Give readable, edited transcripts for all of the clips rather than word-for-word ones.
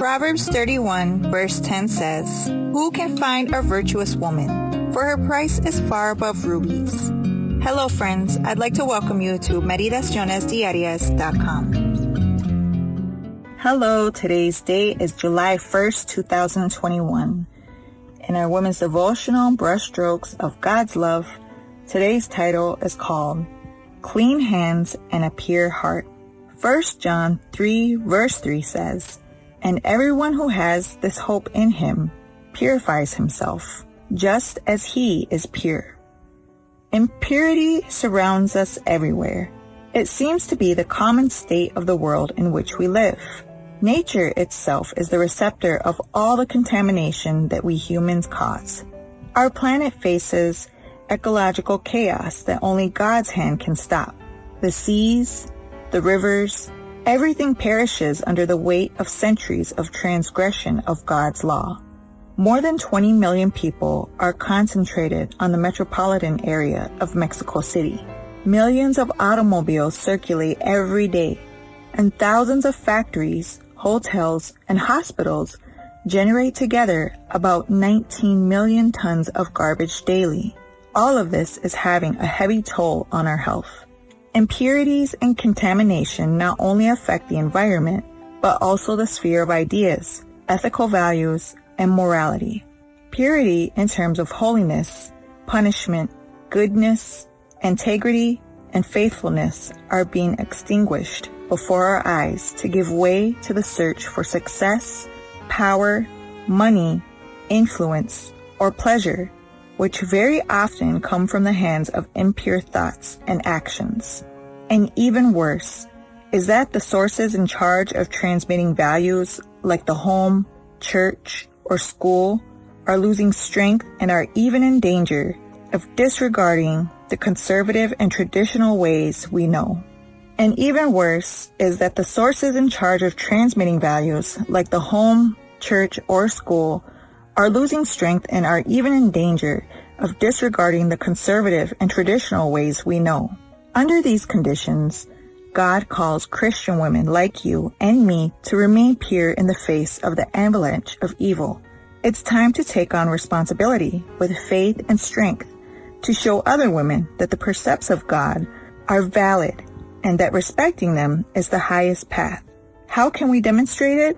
Proverbs 31 verse 10 says, "Who can find a virtuous woman? For her price is far above rubies." Hello friends, I'd like to welcome you to Meditaciones Hello, today's date is July 1st, 2021. In our Women's Devotional, Brushstrokes of God's Love, today's title is called Clean Hands and a Pure Heart. 1 John 3 verse 3 says, "And everyone who has this hope in him purifies himself, just as he is pure." Impurity surrounds us everywhere. It seems to be the common state of the world in which we live. Nature itself is the receptor of all the contamination that we humans cause. Our planet faces ecological chaos that only God's hand can stop. The seas, the rivers, everything perishes under the weight of centuries of transgression of God's law. More than 20 million people are concentrated on the metropolitan area of Mexico City. Millions of automobiles circulate every day, and thousands of factories, hotels, and hospitals generate together about 19 million tons of garbage daily. All of this is having a heavy toll on our health. Impurities and contamination not only affect the environment, but also the sphere of ideas, ethical values, and morality. Purity in terms of holiness, punishment, goodness, integrity, and faithfulness are being extinguished before our eyes to give way to the search for success, power, money, influence, or pleasure, which very often come from the hands of impure thoughts and actions. And even worse is that the sources in charge of transmitting values like the home, church, or school are losing strength and are even in danger of disregarding the conservative and traditional ways we know. And even worse is that the sources in charge of transmitting values like the home, church, or school are losing strength and are even in danger of disregarding the conservative and traditional ways we know. Under these conditions, God calls Christian women like you and me to remain pure in the face of the avalanche of evil. It's time to take on responsibility with faith and strength to show other women that the precepts of God are valid and that respecting them is the highest path. How can we demonstrate it?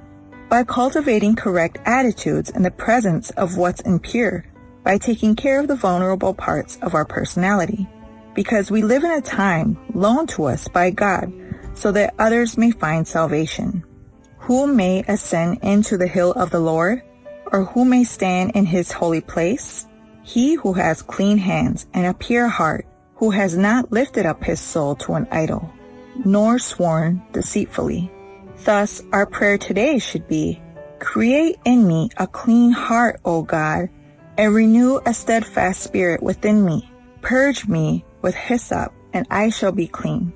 By cultivating correct attitudes in the presence of what's impure, by taking care of the vulnerable parts of our personality, because we live in a time loaned to us by God so that others may find salvation. Who may ascend into the hill of the Lord, or who may stand in his holy place? He who has clean hands and a pure heart, who has not lifted up his soul to an idol, nor sworn deceitfully. Thus, our prayer today should be, "Create in me a clean heart, O God, and renew a steadfast spirit within me. Purge me with hyssop, and I shall be clean.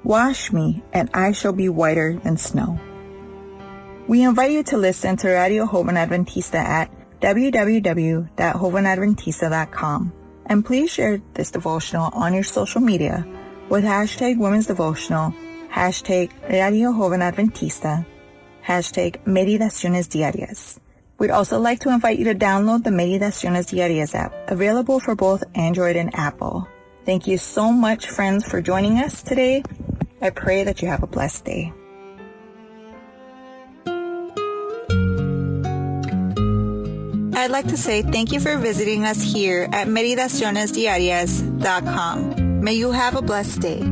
Wash me, and I shall be whiter than snow." We invite you to listen to Radio Joven Adventista at www.jovenadventista.com. And please share this devotional on your social media with hashtag Women's Devotional, hashtag Radio Joven Adventista, hashtag Meditaciones Diarias. We'd also like to invite you to download the Meditaciones Diarias app, available for both Android and Apple. Thank you so much, friends, for joining us today. I pray that you have a blessed day. I'd like to say thank you for visiting us here at Meditacionesdiarias.com. May you have a blessed day.